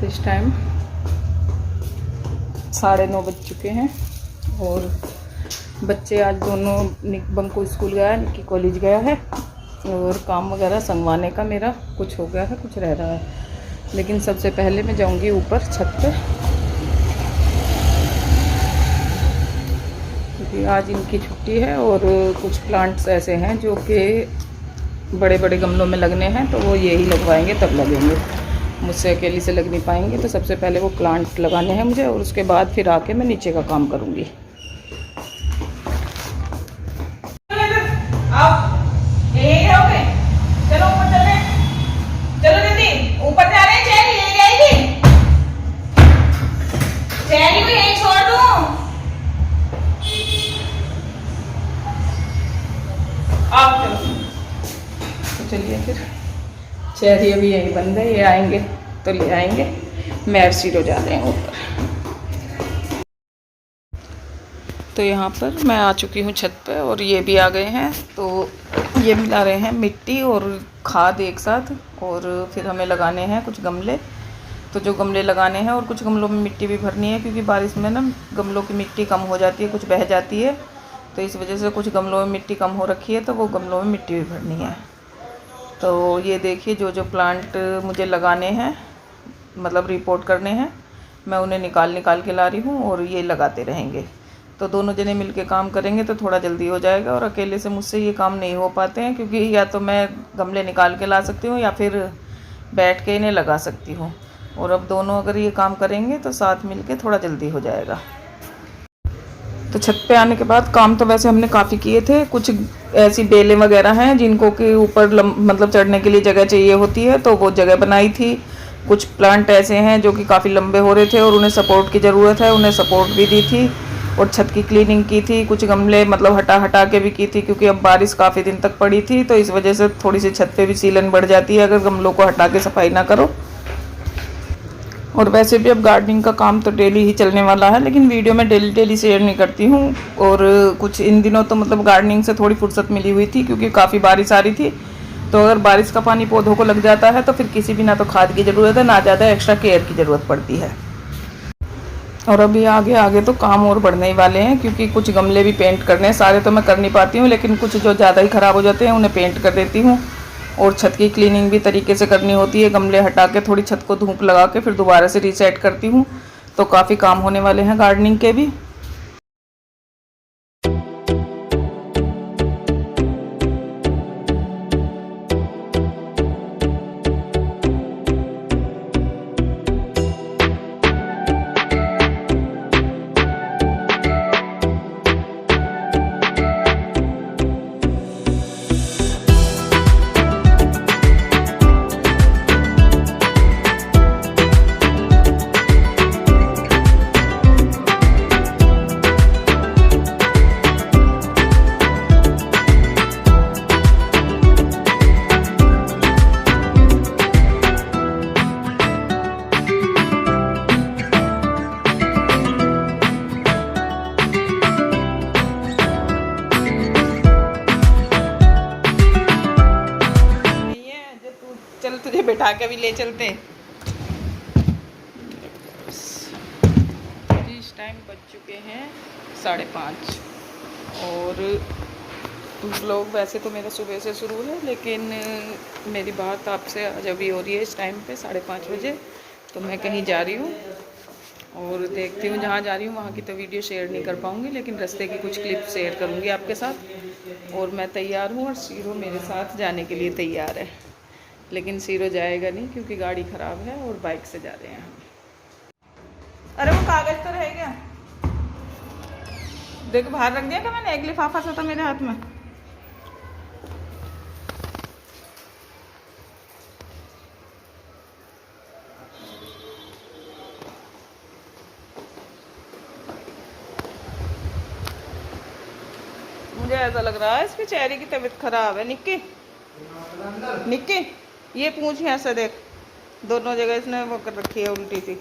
तो इस टाइम 9:30 बज चुके हैं और बच्चे आज दोनों बंको स्कूल गया है, निक्की कॉलेज गया है और काम वगैरह संगवाने का मेरा कुछ हो गया है, कुछ रह रहा है। लेकिन सबसे पहले मैं जाऊंगी ऊपर छत पे, क्योंकि आज इनकी छुट्टी है और कुछ प्लांट्स ऐसे हैं जो कि बड़े बड़े गमलों में लगने हैं, तो वो यही लगवाएंगे तब लगेंगे, मुझसे अकेली से लग नहीं पाएंगे। तो सबसे पहले वो प्लांट लगाने हैं मुझे और उसके बाद फिर आके मैं नीचे का काम करूँगी। चलो ऊपर चल रहे, चलो दीदी ऊपर जा रहे हैं। चेरी ले आएगी, चेरी भी यहीं छोड़ दूं। आप चलो, तो चलिए फिर, चेरी अभी यहीं बंद है, ये आएंगे तो ले आएंगे। मैं और सीरो जा रहे हैं ऊपर। तो यहाँ पर मैं आ चुकी हूँ छत पे और ये भी आ गए हैं। तो ये मिला रहे हैं मिट्टी और खाद एक साथ, और फिर हमें लगाने हैं कुछ गमले। तो जो गमले लगाने हैं और कुछ गमलों में मिट्टी भी भरनी है, क्योंकि बारिश में ना गमलों की मिट्टी कम हो जाती है, कुछ बह जाती है, तो इस वजह से कुछ गमलों में मिट्टी कम हो रखी है, तो वो गमलों में मिट्टी भी भरनी है। तो ये देखिए, जो जो प्लांट मुझे लगाने हैं, मतलब रिपोर्ट करने हैं, मैं उन्हें निकाल के ला रही हूँ और ये लगाते रहेंगे। तो दोनों जने मिलके काम करेंगे तो थोड़ा जल्दी हो जाएगा, और अकेले से मुझसे ये काम नहीं हो पाते हैं, क्योंकि या तो मैं गमले निकाल के ला सकती हूँ या फिर बैठ के इन्हें लगा सकती हूँ। और अब दोनों अगर ये काम करेंगे तो साथ मिलके थोड़ा जल्दी हो जाएगा। तो छत पे आने के बाद काम तो वैसे हमने काफ़ी किए थे। कुछ ऐसी बेलें वगैरह हैं जिनको कि ऊपर मतलब चढ़ने के लिए जगह चाहिए होती है, तो वो जगह बनाई थी। कुछ प्लांट ऐसे हैं जो कि काफ़ी लंबे हो रहे थे और उन्हें सपोर्ट की ज़रूरत है, उन्हें सपोर्ट भी दी थी। और छत की क्लीनिंग की थी, कुछ गमले मतलब हटा के भी की थी, क्योंकि अब बारिश काफ़ी दिन तक पड़ी थी, तो इस वजह से थोड़ी सी छत पे भी सीलन बढ़ जाती है अगर गमलों को हटा के सफाई ना करो। और वैसे भी अब गार्डनिंग का काम तो डेली ही चलने वाला है, लेकिन वीडियो में डेली शेयर नहीं करती हूँ। और कुछ इन दिनों तो मतलब गार्डनिंग से थोड़ी फुर्सत मिली हुई थी, क्योंकि काफ़ी बारिश आ रही थी। तो अगर बारिश का पानी पौधों को लग जाता है तो फिर किसी भी ना तो खाद की ज़रूरत है, ना ज़्यादा एक्स्ट्रा केयर की ज़रूरत पड़ती है। और अभी आगे तो काम और बढ़ने ही वाले हैं, क्योंकि कुछ गमले भी पेंट करने हैं। सारे तो मैं कर नहीं पाती हूँ, लेकिन कुछ जो ज़्यादा ही ख़राब हो जाते हैं उन्हें पेंट कर देती हूँ। और छत की क्लीनिंग भी तरीके से करनी होती है, गमले हटा के थोड़ी छत को धूप लगा के फिर दोबारा से रीसेट करती हूँ। तो काफ़ी काम होने वाले हैं गार्डनिंग के भी। तुझे बैठा के भी ले चलते। इस टाइम बज चुके हैं 5:30 और व्लॉग वैसे तो मेरा सुबह से शुरू है, लेकिन मेरी बात आपसे आज अभी हो रही है इस टाइम पे 5:30 बजे। तो मैं कहीं जा रही हूँ और देखती हूँ जहाँ जा रही हूँ वहाँ की तो वीडियो शेयर नहीं कर पाऊँगी, लेकिन रास्ते की कुछ क्लिप शेयर करूँगी आपके साथ। और मैं तैयार हूँ और सीरो मेरे साथ जाने के लिए तैयार है, लेकिन सीरो जाएगा नहीं क्योंकि गाड़ी ख़राब है और बाइक से जा रहे हैं हम। अरे वो कागज़ तो रह गया, देखो बाहर रख दिया क्या मैंने, एक लिफाफा सा था मेरे हाथ में। मुझे ऐसा लग रहा है इसकी चेहरे की तबीयत खराब है। निक्की ये पूंछ यहाँ से देख, दोनों जगह इसने वो कर रखी है उल्टी सी।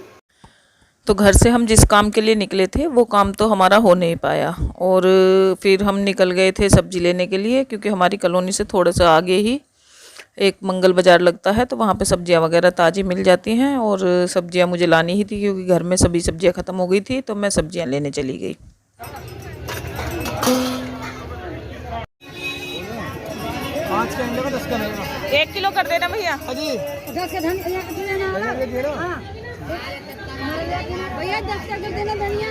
तो घर से हम जिस काम के लिए निकले थे वो काम तो हमारा हो नहीं पाया, और फिर हम निकल गए थे सब्जी लेने के लिए, क्योंकि हमारी कॉलोनी से थोड़ा सा आगे ही एक मंगल बाज़ार लगता है, तो वहाँ पे सब्जियां वगैरह ताज़ी मिल जाती हैं। और सब्जियां मुझे लानी ही थी क्योंकि घर में सभी सब्जियां ख़त्म हो गई थी, तो मैं सब्जियां लेने चली गई। पाँच का इंडिया का 10 का रहेगा। 1 किलो कर देना भैया। अजी 10 का धनिया हाँ भैया 10 का कर देना धनिया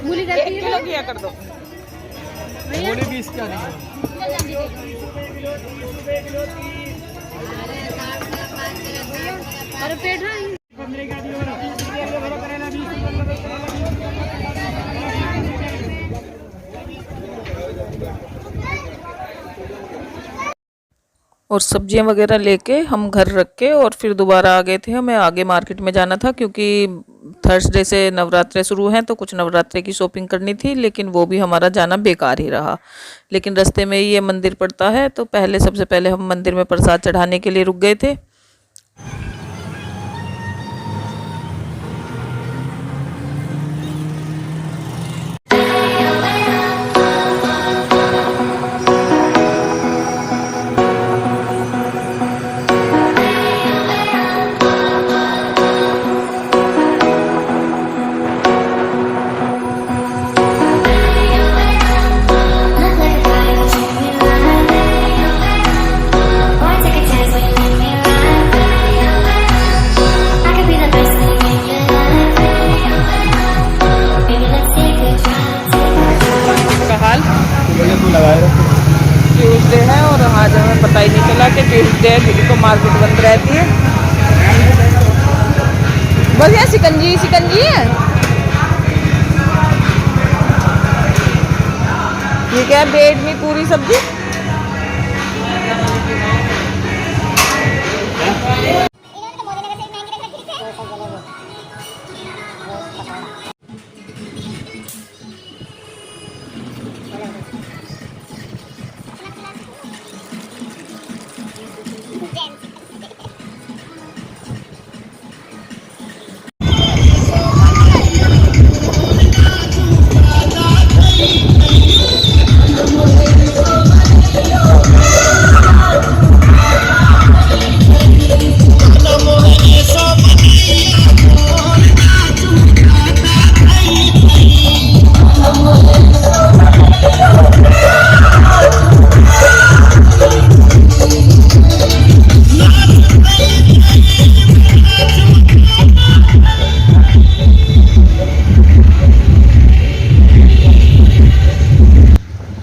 मूली 1 किलो किया कर दो। मूली 20 का नहीं। अरे पेट है और सब्जियां वगैरह लेके हम घर रख के और फिर दोबारा आ गए थे। हमें आगे मार्केट में जाना था क्योंकि थर्सडे से नवरात्रे शुरू हैं, तो कुछ नवरात्रे की शॉपिंग करनी थी, लेकिन वो भी हमारा जाना बेकार ही रहा। लेकिन रास्ते में ही ये मंदिर पड़ता है, तो सबसे पहले हम मंदिर में प्रसाद चढ़ाने के लिए रुक गए थे। ट्यूसडे है और आज हमें पता ही नहीं चला कि ट्यूसडे है, क्योंकि तो मार्केट बंद रहती है। बस यहाँ सिकंजी है। ये क्या है? बेड में पूरी सब्जी।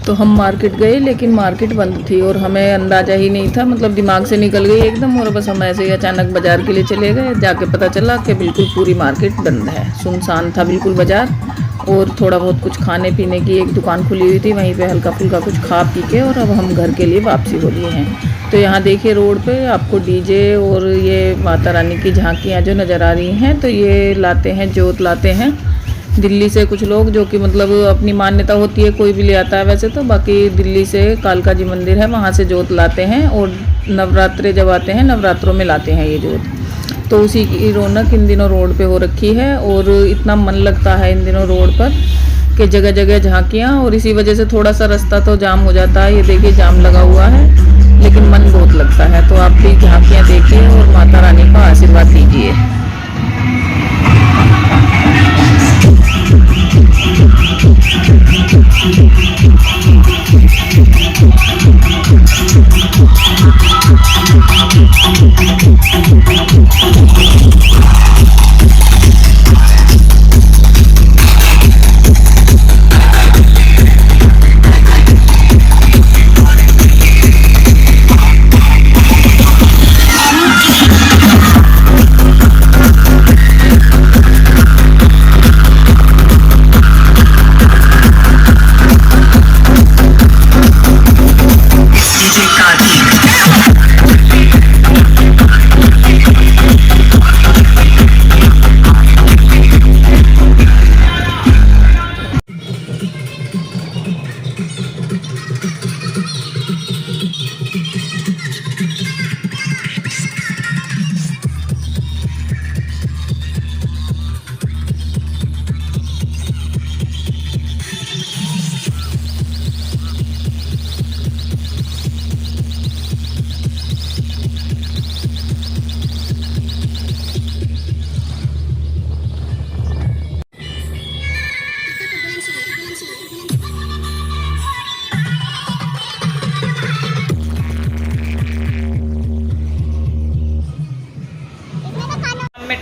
तो हम मार्केट गए, लेकिन मार्केट बंद थी और हमें अंदाज़ा ही नहीं था, मतलब दिमाग से निकल गई एकदम। और बस हम ऐसे ही अचानक बाज़ार के लिए चले गए। जाके पता चला कि बिल्कुल पूरी मार्केट बंद है, सुनसान था बिल्कुल बाज़ार। और थोड़ा बहुत कुछ खाने पीने की एक दुकान खुली हुई थी, वहीं पे हल्का फुल्का कुछ खा पी के और अब हम घर के लिए वापसी हो लिए हैं। तो यहाँ देखिए रोड पे आपको डीजे और ये माता रानी की झांकियाँ जो नज़र आ रही हैं, तो ये लाते हैं, जोत लाते हैं दिल्ली से कुछ लोग, जो कि मतलब अपनी मान्यता होती है, कोई भी ले आता है वैसे तो। बाकी दिल्ली से कालका जी मंदिर है, वहाँ से जोत लाते हैं और नवरात्रे जब आते हैं, नवरात्रों में लाते हैं ये जोत। तो उसी की रौनक इन दिनों रोड पे हो रखी है और इतना मन लगता है इन दिनों रोड पर कि जगह जगह झांकियाँ। और इसी वजह से थोड़ा सा रास्ता तो जाम हो जाता है, ये देखिए जाम लगा हुआ है, लेकिन मन बहुत लगता है। तो आप भी झांकियाँ देखिए और माता रानी का आशीर्वाद लीजिए।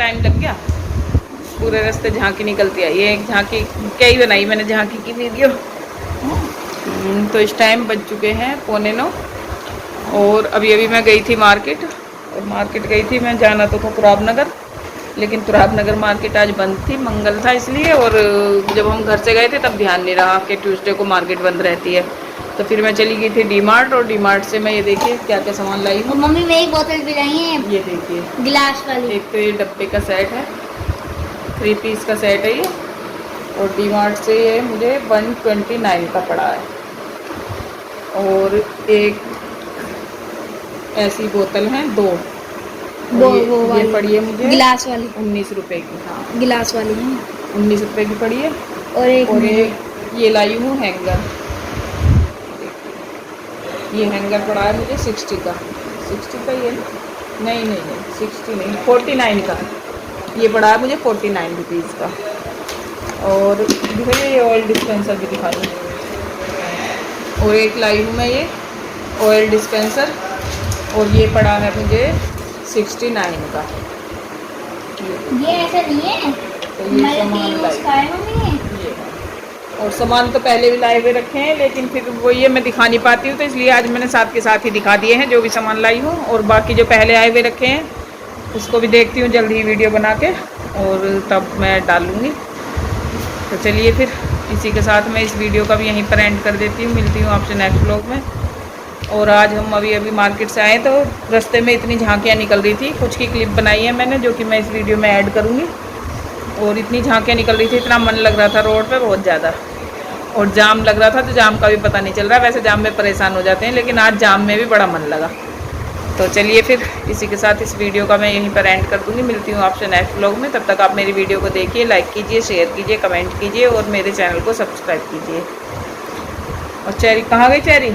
टाइम लग गया, पूरे रास्ते झांकी निकलती आई। ये एक झांकी क्या ही बनाई मैंने झांकी की वीडियो। तो इस टाइम बज चुके हैं 8:45 और अभी अभी मैं गई थी मार्केट। और मार्केट गई थी मैं, जाना तो था तुराब नगर, लेकिन तुराब नगर मार्केट आज बंद थी, मंगल था इसलिए। और जब हम घर से गए थे तब ध्यान नहीं रहा कि ट्यूसडे को मार्केट बंद रहती है। तो फिर मैं चली गई थी डी मार्ट, और डी मार्ट से मैं ये देखिए क्या क्या सामान लाई हूँ। मम्मी मेरी बोतल भी लाई है, ये देखिए गिलास वाली। एक तो ये डब्बे का सेट है, 3 पीस का सेट है ये, और डी मार्ट से ये मुझे 129 का पड़ा है। और एक ऐसी बोतल है 2, वो ये वाली पड़ी है मुझे गिलास वाली, 19 रुपए की। हाँ गिलास वाली है। 19 रुपए की पड़ी है। और एक ये लाई हूँ हैंगर, ये हैंगर पड़ा है मुझे 60 का। 60 का ये नहीं 60 नहीं 49 का ये पड़ा है मुझे 49 रुपीज़ का। और दिखाइए ये ऑयल डिस्पेंसर भी दिखा दूँ। और एक लाई हूँ मैं ये ऑयल डिस्पेंसर, और ये पड़ा है मुझे 69 का। ये ऐसा नहीं है, तो ये सामान लाई मम्मी। ये, और सामान तो पहले भी लाए हुए रखे हैं, लेकिन फिर वो ये मैं दिखा नहीं पाती हूँ, तो इसलिए आज मैंने साथ के साथ ही दिखा दिए हैं जो भी सामान लाई हूँ। और बाकी जो पहले आए हुए रखे हैं उसको भी देखती हूँ जल्दी ही वीडियो बना के, और तब मैं डालूँगी। तो चलिए फिर इसी के साथ मैं इस वीडियो का भी यहीं पर एंड कर देती हूँ। मिलती हूँ आपसे नेक्स्ट व्लॉग में। और आज हम अभी अभी मार्केट से आए तो रास्ते में इतनी झांकियाँ निकल रही थी, कुछ की क्लिप बनाई है मैंने जो कि मैं इस वीडियो में ऐड करूँगी। और इतनी झांकियाँ निकल रही थी, इतना मन लग रहा था रोड पे बहुत ज़्यादा, और जाम लग रहा था तो जाम का भी पता नहीं चल रहा। वैसे जाम में परेशान हो जाते हैं, लेकिन आज जाम में भी बड़ा मन लगा। तो चलिए फिर इसी के साथ इस वीडियो का मैं यहीं पर एंड कर दूँगी। मिलती हूँ आपसे नेक्स्ट व्लॉग में। तब तक आप मेरी वीडियो को देखिए, लाइक कीजिए, शेयर कीजिए, कमेंट कीजिए, और मेरे चैनल को सब्सक्राइब कीजिए। और चेरी कहाँ गई? चेरी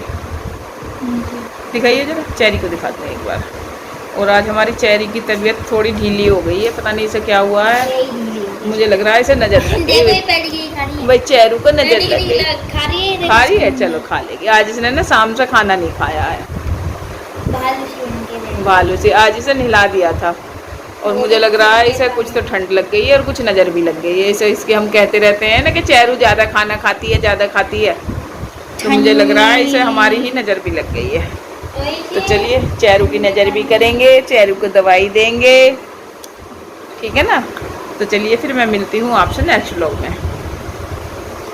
दिखाइए जरा, चेरी को दिखाते हैं एक बार। और आज हमारी चेरी की तबीयत थोड़ी ढीली हो गई है, पता नहीं इसे क्या हुआ है। मुझे लग रहा है इसे नजर लग गई भाई, चेरू को नजर लग गई। खा रही है, चलो खा लेगी। आज इसने ना शाम से खाना नहीं खाया है, बालू से आज इसे नहला दिया था। और मुझे लग रहा है इसे कुछ तो ठंड लग गई है और कुछ नज़र भी लग गई है इसे। इसके हम कहते रहते हैं ना कि चेरू ज़्यादा खाना खाती है, ज़्यादा खाती है, तो मुझे लग रहा है इसे हमारी ही नज़र भी लग गई है। तो चलिए चेरू की नज़र भी करेंगे, चेरू को दवाई देंगे, ठीक है ना। तो चलिए फिर मैं मिलती हूँ आपसे नेक्स्ट व्लॉग में।